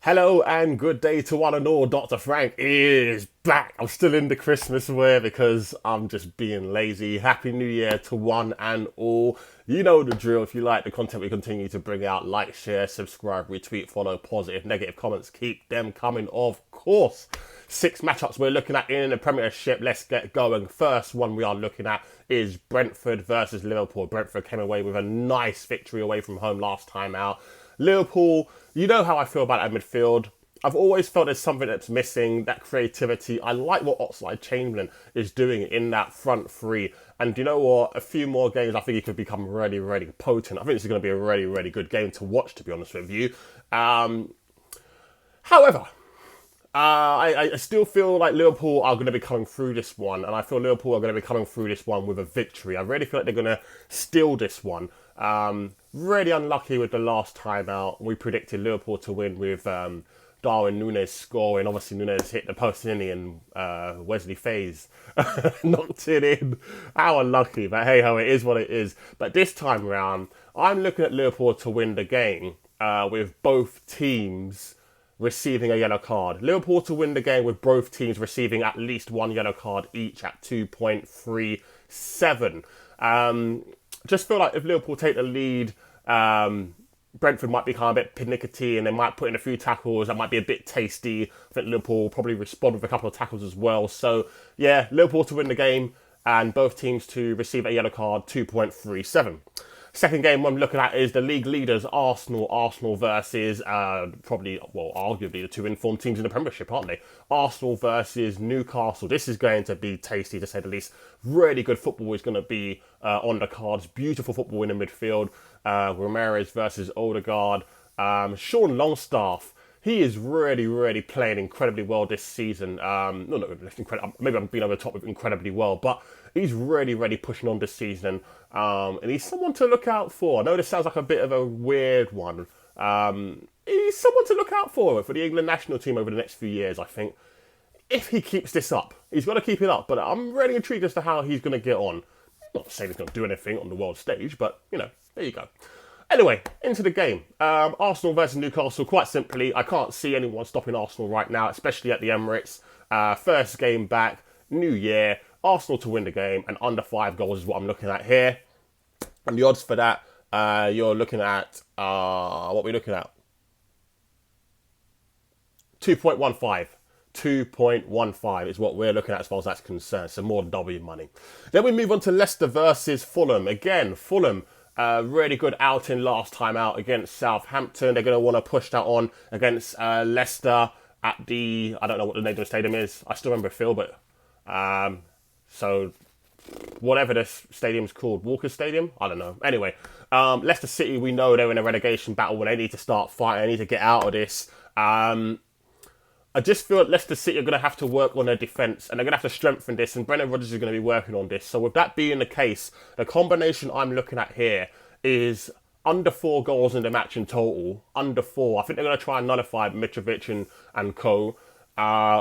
Hello and good day to one and all. Dr. Frank is back. I'm still in the Christmas wear because I'm just being lazy. Happy New Year to one and all. You know the drill. If you like the content we continue to bring out, like, share, subscribe, retweet, follow, positive, negative comments. Keep them coming, of course. 6 matchups we're looking at in the Premiership. Let's get going. First one we are looking at is Brentford versus Liverpool. Brentford came away with a nice victory away from home last time out. Liverpool, you know how I feel about that midfield. I've always felt there's something that's missing, that creativity. I like what Oxlade-Chamberlain is doing in that front three. And you know what? A few more games, I think he could become really, really potent. I think this is going to be a really, really good game to watch, to be honest with you. However, I still feel like Liverpool are going to be coming through this one, and I feel Liverpool are going to be coming through this one with a victory. I really feel like they're going to steal this one. Really unlucky with the last time out. We predicted Liverpool to win with Darwin Núñez scoring. Obviously, Núñez hit the post, didn't he? And Wesley Faze knocked it in. How unlucky, but hey ho, it is what it is. But this time round, I'm looking at Liverpool to win the game with both teams receiving a yellow card. Liverpool to win the game with both teams receiving at least one yellow card each at 2.37. Just feel like if Liverpool take the lead, Brentford might become a bit pernickety and they might put in a few tackles that might be a bit tasty. I think Liverpool will probably respond with a couple of tackles as well. So, yeah, Liverpool to win the game and both teams to receive a yellow card, 2.37. Second game I'm looking at is the league leaders, Arsenal. Arsenal versus arguably the two informed teams in the Premiership, aren't they? Arsenal versus Newcastle. This is going to be tasty, to say the least. Really good football is going to be on the cards. Beautiful football in the midfield. Ramirez versus Odegaard. Sean Longstaff. He is really, really playing incredibly well this season. Maybe I'm being over the top with incredibly well, but he's really, really pushing on this season. And he's someone to look out for. I know this sounds like a bit of a weird one. He's someone to look out for the England national team over the next few years, I think. If he keeps this up. He's got to keep it up, but I'm really intrigued as to how he's going to get on. Not saying he's going to do anything on the world stage, but, there you go. Anyway, into the game. Arsenal versus Newcastle, quite simply, I can't see anyone stopping Arsenal right now, especially at the Emirates. First game back, new year, Arsenal to win the game, and under 5 goals is what I'm looking at here. And the odds for that, you're looking at, what are we looking at? 2.15. 2.15 is what we're looking at as far as that's concerned. So more W money. Then we move on to Leicester versus Fulham. Again, Fulham, really good outing last time out against Southampton. They're going to want to push that on against Leicester at the, I don't know what the name of the stadium is. I still remember Phil, but so whatever this stadium's called, Walker Stadium? I don't know. Anyway, Leicester City, we know they're in a relegation battle when they need to start fighting. They need to get out of this. I just feel like Leicester City are going to have to work on their defence and they're going to have to strengthen this, and Brendan Rodgers is going to be working on this. So with that being the case, the combination I'm looking at here is under 4 goals in the match in total. Under 4. I think they're going to try and nullify Mitrovic and co.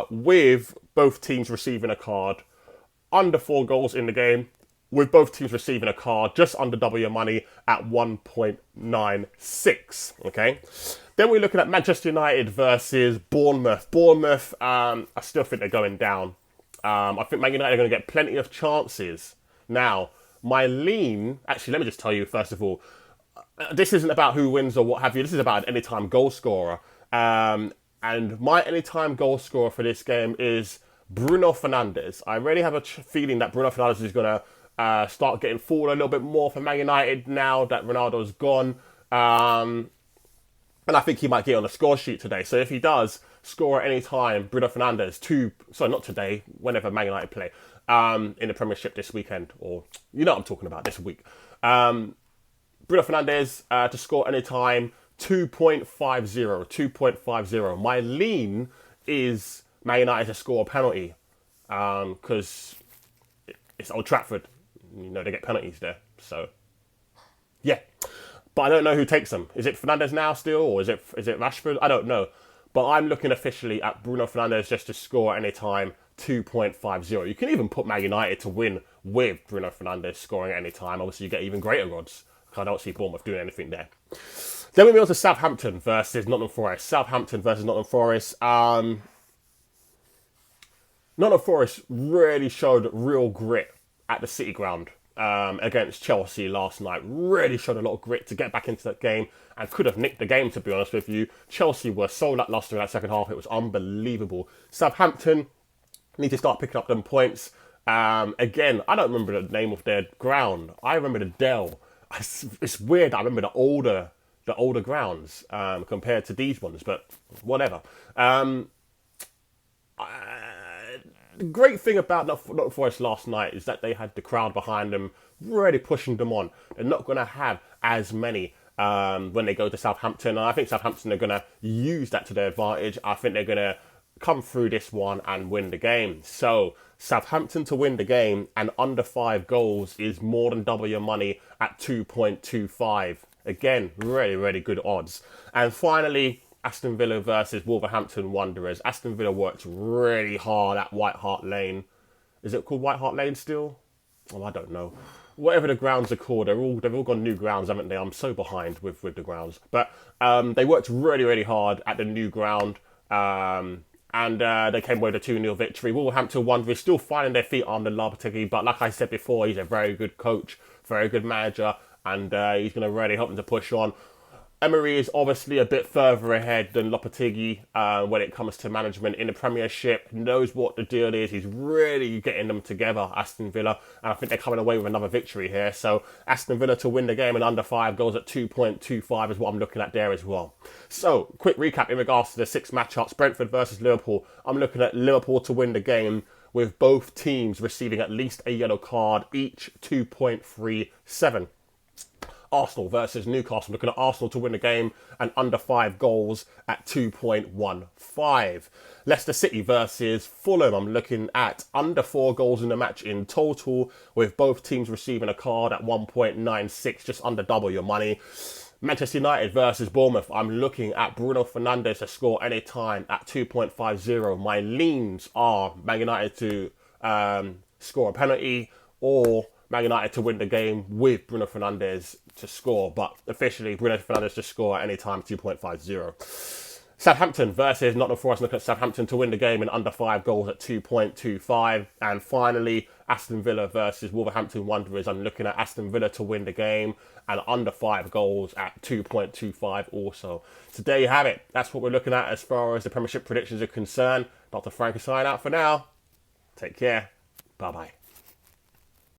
With both teams receiving a card. Under 4 goals in the game, with both teams receiving a card, just under double your money at 1.96. Okay? Then we're looking at Manchester United versus Bournemouth. Bournemouth, I still think they're going down. I think Man United are going to get plenty of chances. Now, my lean... Actually, let me just tell you, first of all, this isn't about who wins or what have you. This is about an anytime goal scorer. And my anytime goal scorer for this game is Bruno Fernandes. I really have a feeling that Bruno Fernandes is going to start getting forward a little bit more for Man United now that Ronaldo's gone. And I think he might get on the score sheet today. So if he does score at any time, Bruno Fernandes, not today, whenever Man United play, in the Premiership this weekend, or you know what I'm talking about, this week. Bruno Fernandes to score any time, 2.50. 2.50. My lean is Man United to score a penalty, because it's Old Trafford. They get penalties there. So, yeah. But I don't know who takes them. Is it Fernandes now still, or is it Rashford? I don't know. But I'm looking officially at Bruno Fernandes just to score any time, 2.50. You can even put Man United to win with Bruno Fernandes scoring at any time. Obviously, you get even greater odds. I don't see Bournemouth doing anything there. Then we move on to Southampton versus Nottingham Forest. Southampton versus Nottingham Forest. Nottingham Forest really showed real grit at the City Ground against Chelsea last night. Really showed a lot of grit to get back into that game and could have nicked the game, to be honest with you. Chelsea were so lacklustre in that second half. It was unbelievable. Southampton need to start picking up them points. Again, I don't remember the name of their ground. I remember the Dell. It's weird. I remember the older grounds compared to these ones, but whatever. The great thing about Nottingham Forest last night is that they had the crowd behind them, really pushing them on. They're not going to have as many when they go to Southampton, and I think Southampton are going to use that to their advantage. I think they're going to come through this one and win the game. So Southampton to win the game and under 5 goals is more than double your money at 2.25. Again, really, really good odds. And finally, Aston Villa versus Wolverhampton Wanderers. Aston Villa worked really hard at White Hart Lane. Is it called White Hart Lane still? Oh, I don't know. Whatever the grounds are called, they've all got new grounds, haven't they? I'm so behind with the grounds. But they worked really, really hard at the new ground. And they came away with a 2-0 victory. Wolverhampton Wanderers still finding their feet on the Lopetegui, but like I said before, he's a very good coach, very good manager, and he's going to really help them to push on. Emery is obviously a bit further ahead than Lopetegui when it comes to management in the Premiership. He knows what the deal is. He's really getting them together, Aston Villa. And I think they're coming away with another victory here. So Aston Villa to win the game and under 5 goals at 2.25 is what I'm looking at there as well. So, quick recap in regards to the 6 matchups. Brentford versus Liverpool. I'm looking at Liverpool to win the game with both teams receiving at least a yellow card, each 2.37. Arsenal versus Newcastle. I'm looking at Arsenal to win the game and under 5 goals at 2.15. Leicester City versus Fulham. I'm looking at under 4 goals in the match in total, with both teams receiving a card at 1.96, just under double your money. Manchester United versus Bournemouth. I'm looking at Bruno Fernandes to score any time at 2.50. My leans are Man United to score a penalty or Man United to win the game with Bruno Fernandes to score, but officially Bruno Fernandes to score at any time, 2.50. Southampton versus Nottingham Forest. Looking at Southampton to win the game in under 5 goals at 2.25. And finally, Aston Villa versus Wolverhampton Wanderers. I'm looking at Aston Villa to win the game and under 5 goals at 2.25 also. So there you have it. That's what we're looking at as far as the Premiership predictions are concerned. Dr. Frank is signing out for now. Take care. Bye-bye.